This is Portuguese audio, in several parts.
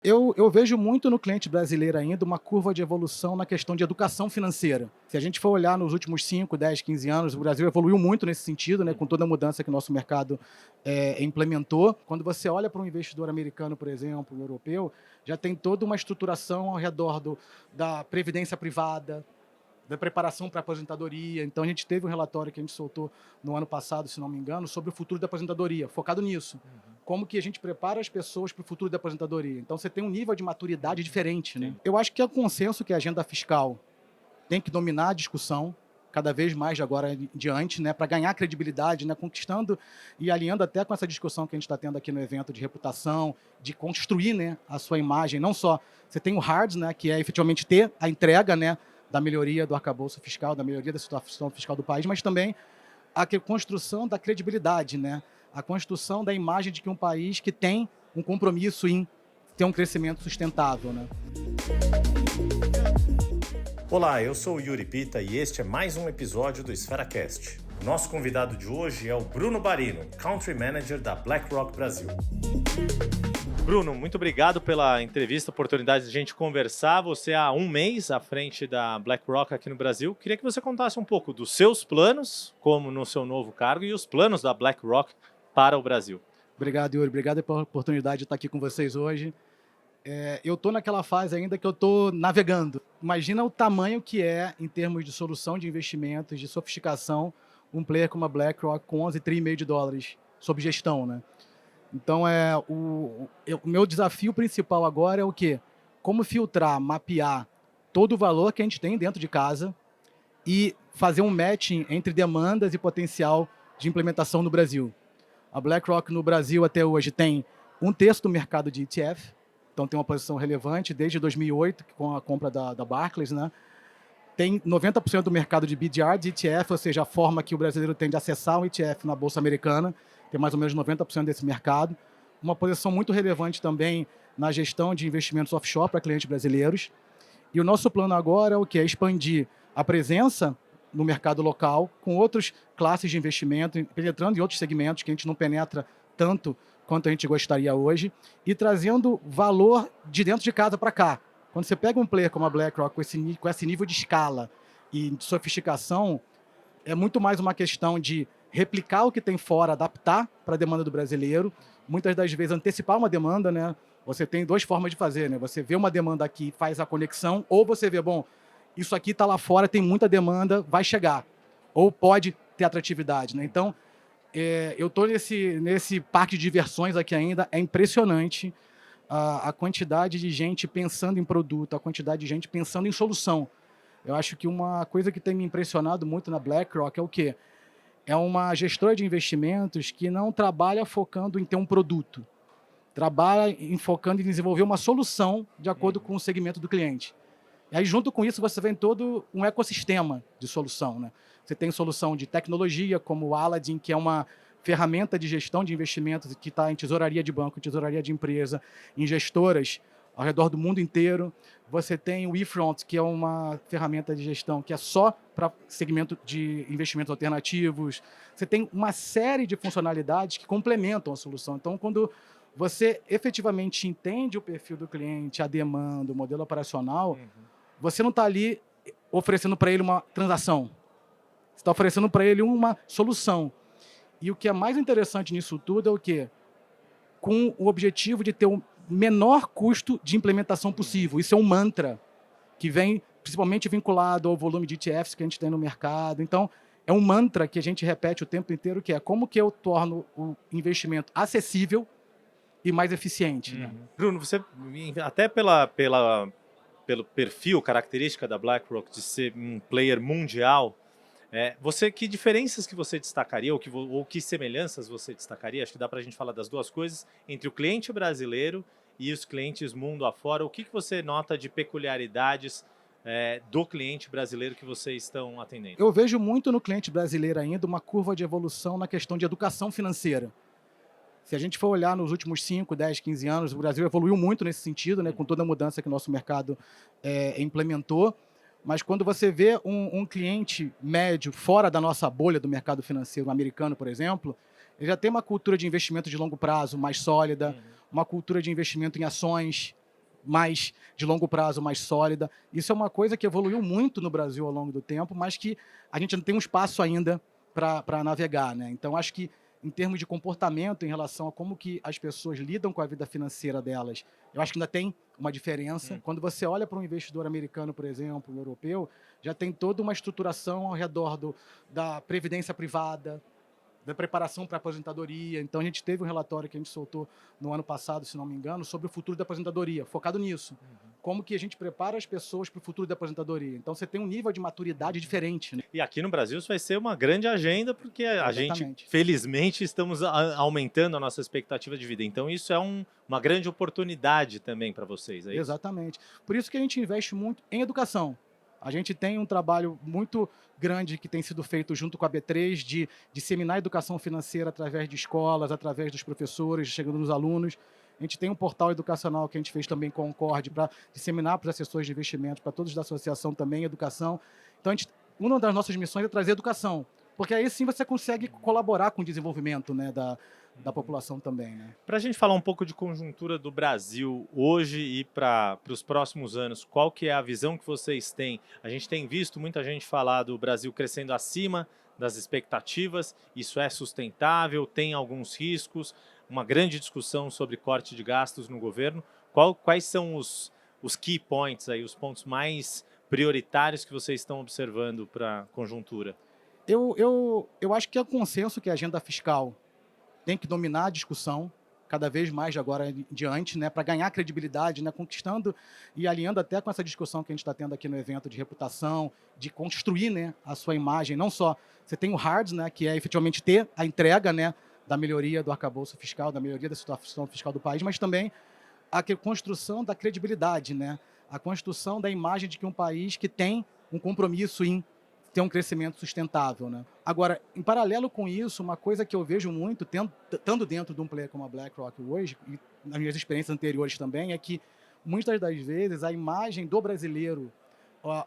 Eu vejo muito no cliente brasileiro ainda uma curva de evolução na questão de educação financeira. Se a gente for olhar nos últimos 5, 10, 15 anos, o Brasil evoluiu muito nesse sentido, né, com toda a mudança que o nosso mercado implementou. Quando você olha para um investidor americano, por exemplo, um europeu, já tem toda uma estruturação ao redor da previdência privada, da preparação para a aposentadoria. Então, a gente teve um relatório que a gente soltou no ano passado, se não me engano, sobre o futuro da aposentadoria, focado nisso. Como que a gente prepara as pessoas para o futuro da aposentadoria. Então, você tem um nível de maturidade diferente, né? Sim. Eu acho que é o consenso que a agenda fiscal tem que dominar a discussão, cada vez mais de agora em diante, né, para ganhar credibilidade, né, conquistando e alinhando até com essa discussão que a gente está tendo aqui no evento de reputação, de construir, né, a sua imagem. Não só você tem o hard, né, que é efetivamente ter a entrega, né, da melhoria do arcabouço fiscal, da melhoria da situação fiscal do país, mas também a construção da credibilidade, né, a construção da imagem de que um país que tem um compromisso em ter um crescimento sustentável, né. Olá, eu sou o Yuri Pita e este é mais um episódio do EsferaCast. O nosso convidado de hoje é o Bruno Barino, Country Manager da BlackRock Brasil. Bruno, muito obrigado pela entrevista, oportunidade de a gente conversar. Você há um mês à frente da BlackRock aqui no Brasil. Queria que você contasse um pouco dos seus planos, como no seu novo cargo, e os planos da BlackRock para o Brasil. Obrigado, Yuri. Obrigado pela oportunidade de estar aqui com vocês hoje. Eu estou naquela fase ainda que eu estou navegando. Imagina o tamanho que é, em termos de solução de investimentos, de sofisticação, um player como a BlackRock com 11,5 trilhões de dólares sob gestão, né? Então, o meu desafio principal agora é o quê? Como filtrar, mapear todo o valor que a gente tem dentro de casa e fazer um matching entre demandas e potencial de implementação no Brasil. A BlackRock no Brasil até hoje tem 1/3 do mercado de ETF, então tem uma posição relevante desde 2008, com a compra da Barclays, né? Tem 90% do mercado de BDR, de ETF, ou seja, a forma que o brasileiro tem de acessar um ETF na Bolsa Americana, tem mais ou menos 90% desse mercado. Uma posição muito relevante também na gestão de investimentos offshore para clientes brasileiros. E o nosso plano agora é o quê? É expandir a presença no mercado local com outras classes de investimento, penetrando em outros segmentos que a gente não penetra tanto quanto a gente gostaria hoje, e trazendo valor de dentro de casa para cá. Quando você pega um player como a BlackRock com esse nível de escala e de sofisticação, é muito mais uma questão de replicar o que tem fora, adaptar para a demanda do brasileiro, muitas das vezes antecipar uma demanda, né? Você tem duas formas de fazer, né? Você vê uma demanda aqui, faz a conexão, ou você vê, bom, isso aqui está lá fora, tem muita demanda, vai chegar. Ou pode ter atratividade, né? Então, eu estou nesse parque de diversões aqui ainda, é impressionante a quantidade de gente pensando em produto, a quantidade de gente pensando em solução. Eu acho que uma coisa que tem me impressionado muito na BlackRock é o quê? É uma gestora de investimentos que não trabalha focando em ter um produto, trabalha focando em desenvolver uma solução de acordo com o segmento do cliente. E aí, junto com isso, você vem todo um ecossistema de solução, né? Você tem solução de tecnologia, como o Aladdin, que é uma ferramenta de gestão de investimentos que está em tesouraria de banco, em tesouraria de empresa, em gestoras ao redor do mundo inteiro. Você tem o eFront, que é uma ferramenta de gestão que é só para segmento de investimentos alternativos. Você tem uma série de funcionalidades que complementam a solução. Então, quando você efetivamente entende o perfil do cliente, a demanda, o modelo operacional, você não está ali oferecendo para ele uma transação. Você está oferecendo para ele uma solução. E o que é mais interessante nisso tudo é o quê? Com o objetivo de ter o menor custo de implementação possível. Isso é um mantra que vem principalmente vinculado ao volume de ETFs que a gente tem no mercado. Então, é um mantra que a gente repete o tempo inteiro, que é como que eu torno o investimento acessível e mais eficiente. Né? Bruno, você até pelo perfil, característica da BlackRock de ser um player mundial, que diferenças que você destacaria ou que semelhanças você destacaria? Acho que dá para a gente falar das duas coisas, entre o cliente brasileiro e os clientes mundo afora. O que você nota de peculiaridades do cliente brasileiro que vocês estão atendendo? Eu vejo muito no cliente brasileiro ainda uma curva de evolução na questão de educação financeira. Se a gente for olhar nos últimos 5, 10, 15 anos, o Brasil evoluiu muito nesse sentido, né, com toda a mudança que o nosso mercado implementou. Mas quando você vê um cliente médio fora da nossa bolha do mercado financeiro americano, por exemplo, ele já tem uma cultura de investimento de longo prazo mais sólida, uma cultura de investimento em ações, mais de longo prazo, mais sólida. Isso é uma coisa que evoluiu muito no Brasil ao longo do tempo, mas que a gente não tem um espaço ainda para navegar, né? Então, acho que em termos de comportamento em relação a como que as pessoas lidam com a vida financeira delas, eu acho que ainda tem uma diferença. Quando você olha para um investidor americano, por exemplo, um europeu, já tem toda uma estruturação ao redor da previdência privada, da preparação para a aposentadoria. Então, a gente teve um relatório que a gente soltou no ano passado, se não me engano, sobre o futuro da aposentadoria, focado nisso. Como que a gente prepara as pessoas para o futuro da aposentadoria. Então, você tem um nível de maturidade diferente, né? E aqui no Brasil isso vai ser uma grande agenda, porque a gente, Exatamente. felizmente, estamos aumentando a nossa expectativa de vida. Então, isso é uma grande oportunidade também para vocês, é isso? Exatamente. Por isso que a gente investe muito em educação. A gente tem um trabalho muito grande que tem sido feito junto com a B3 de disseminar a educação financeira através de escolas, através dos professores, chegando nos alunos. A gente tem um portal educacional que a gente fez também com o Concorde para disseminar para os assessores de investimentos, para todos da associação também, educação. Então, uma das nossas missões é trazer educação, porque aí sim você consegue colaborar com o desenvolvimento, né, da população também, né? Para a gente falar um pouco de conjuntura do Brasil hoje e para os próximos anos, qual que é a visão que vocês têm? A gente tem visto muita gente falar do Brasil crescendo acima das expectativas, isso é sustentável, tem alguns riscos, uma grande discussão sobre corte de gastos no governo. Quais são os key points, aí, os pontos mais prioritários que vocês estão observando para a conjuntura? Eu acho que é o consenso que a agenda fiscal tem que dominar a discussão cada vez mais de agora em diante, né, para ganhar credibilidade, né, conquistando e alinhando até com essa discussão que a gente está tendo aqui no evento de reputação, de construir, né, a sua imagem. Não só você tem o hard, né, que é efetivamente ter a entrega, né, da melhoria do arcabouço fiscal, da melhoria da situação fiscal do país, mas também a construção da credibilidade, né, a construção da imagem de que um país que tem um compromisso em ter um crescimento sustentável, né? Agora, em paralelo com isso, uma coisa que eu vejo muito, estando dentro de um player como a BlackRock hoje, e nas minhas experiências anteriores também, é que muitas das vezes a imagem do brasileiro,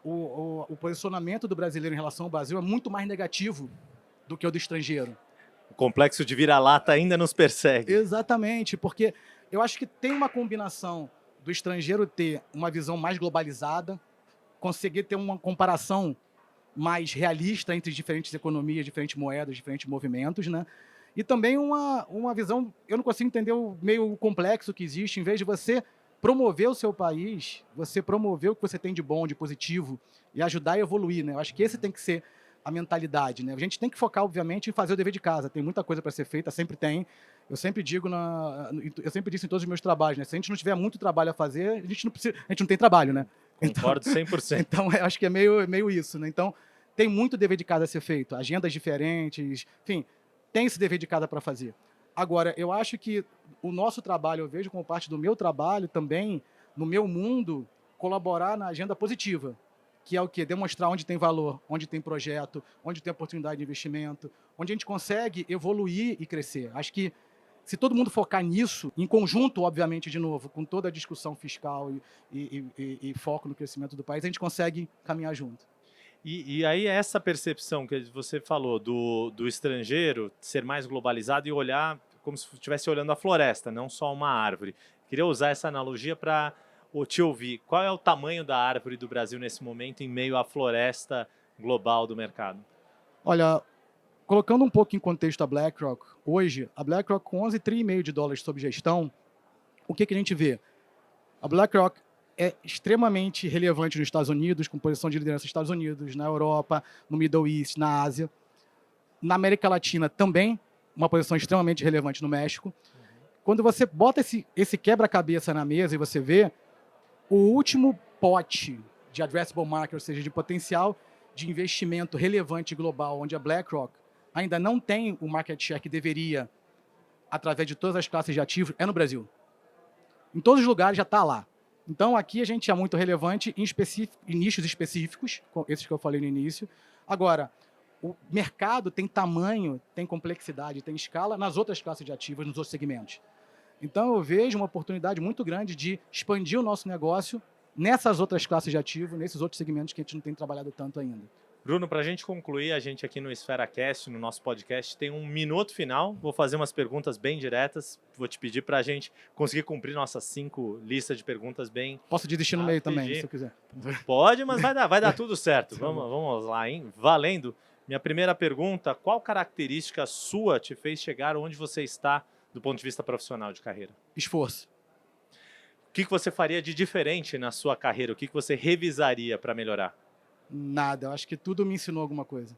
o posicionamento do brasileiro em relação ao Brasil é muito mais negativo do que o do estrangeiro. O complexo de vira-lata ainda nos persegue. Exatamente, porque eu acho que tem uma combinação do estrangeiro ter uma visão mais globalizada, conseguir ter uma comparação mais realista entre diferentes economias, diferentes moedas, diferentes movimentos, né? E também uma visão, eu não consigo entender o meio complexo que existe, em vez de você promover o seu país, você promover o que você tem de bom, de positivo, e ajudar a evoluir, né? Eu acho que esse tem que ser a mentalidade, né? A gente tem que focar, obviamente, em fazer o dever de casa. Tem muita coisa para ser feita, sempre tem. Eu sempre digo, eu sempre disse em todos os meus trabalhos, né? Se a gente não tiver muito trabalho a fazer, a gente não tem trabalho, né? Concordo 100%. Então, eu acho que é meio isso, né? Então, tem muito dever de casa a ser feito, agendas diferentes, enfim, tem esse dever de casa para fazer. Agora, eu acho que o nosso trabalho, eu vejo como parte do meu trabalho também, no meu mundo, colaborar na agenda positiva, que é o quê? Demonstrar onde tem valor, onde tem projeto, onde tem oportunidade de investimento, onde a gente consegue evoluir e crescer. Acho que se todo mundo focar nisso, em conjunto, obviamente, de novo, com toda a discussão fiscal e foco no crescimento do país, a gente consegue caminhar junto. E aí essa percepção que você falou do estrangeiro ser mais globalizado e olhar como se estivesse olhando a floresta, não só uma árvore. Queria usar essa analogia para te ouvir. Qual é o tamanho da árvore do Brasil nesse momento em meio à floresta global do mercado? Olha, colocando um pouco em contexto a BlackRock, hoje, a BlackRock com 11,5 trilhões de dólares sob gestão, o que a gente vê? A BlackRock é extremamente relevante nos Estados Unidos, com posição de liderança nos Estados Unidos, na Europa, no Middle East, na Ásia. Na América Latina também, uma posição extremamente relevante no México. Quando você bota esse quebra-cabeça na mesa e você vê o último pote de addressable market, ou seja, de potencial de investimento relevante global, onde a BlackRock ainda não tem o market share que deveria, através de todas as classes de ativos, é no Brasil. Em todos os lugares já está lá. Então, aqui a gente é muito relevante em nichos específicos, esses que eu falei no início. Agora, o mercado tem tamanho, tem complexidade, tem escala nas outras classes de ativos, nos outros segmentos. Então, eu vejo uma oportunidade muito grande de expandir o nosso negócio nessas outras classes de ativos, nesses outros segmentos que a gente não tem trabalhado tanto ainda. Bruno, para a gente concluir, a gente aqui no EsferaCast, no nosso podcast, tem um minuto final. Vou fazer umas perguntas bem diretas. Vou te pedir para a gente conseguir cumprir nossas 5 listas de perguntas bem... Posso desistir no meio também, se eu quiser. Pode, mas vai dar tudo certo. Vamos lá, hein? Valendo. Minha primeira pergunta, qual característica sua te fez chegar onde você está do ponto de vista profissional de carreira? Esforço. O que você faria de diferente na sua carreira? O que você revisaria para melhorar? Nada, eu acho que tudo me ensinou alguma coisa.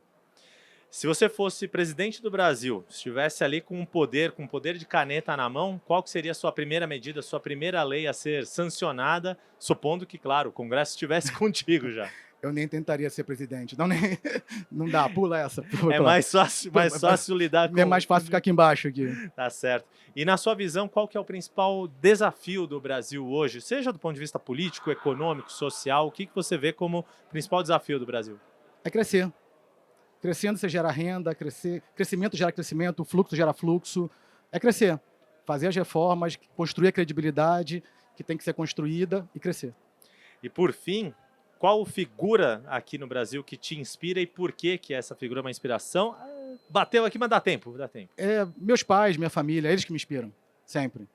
Se você fosse presidente do Brasil, estivesse ali com poder de caneta na mão, qual que seria a sua primeira medida, a sua primeira lei a ser sancionada, supondo que, claro, o Congresso estivesse contigo já? Eu nem tentaria ser presidente. Não dá, pula essa. É mais fácil lidar com... É mais fácil ficar aqui embaixo. Aqui. Tá certo. E na sua visão, qual que é o principal desafio do Brasil hoje? Seja do ponto de vista político, econômico, social, o que você vê como principal desafio do Brasil? É crescer. Crescendo você gera renda, crescimento gera crescimento, fluxo gera fluxo. É crescer. Fazer as reformas, construir a credibilidade que tem que ser construída e crescer. E por fim, qual figura aqui no Brasil que te inspira e por que essa figura é uma inspiração? Bateu aqui, mas dá tempo. Meus pais, minha família, eles que me inspiram, sempre.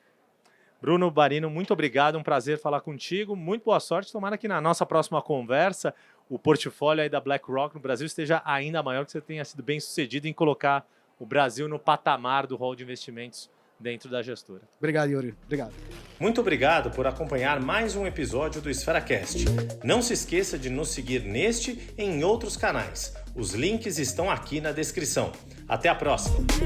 Bruno Barino, muito obrigado, um prazer falar contigo, muito boa sorte, tomara que na nossa próxima conversa o portfólio aí da BlackRock no Brasil esteja ainda maior, que você tenha sido bem sucedido em colocar o Brasil no patamar do rol de investimentos dentro da gestora. Obrigado, Yuri. Obrigado. Muito obrigado por acompanhar mais um episódio do EsferaCast. Não se esqueça de nos seguir neste e em outros canais. Os links estão aqui na descrição. Até a próxima!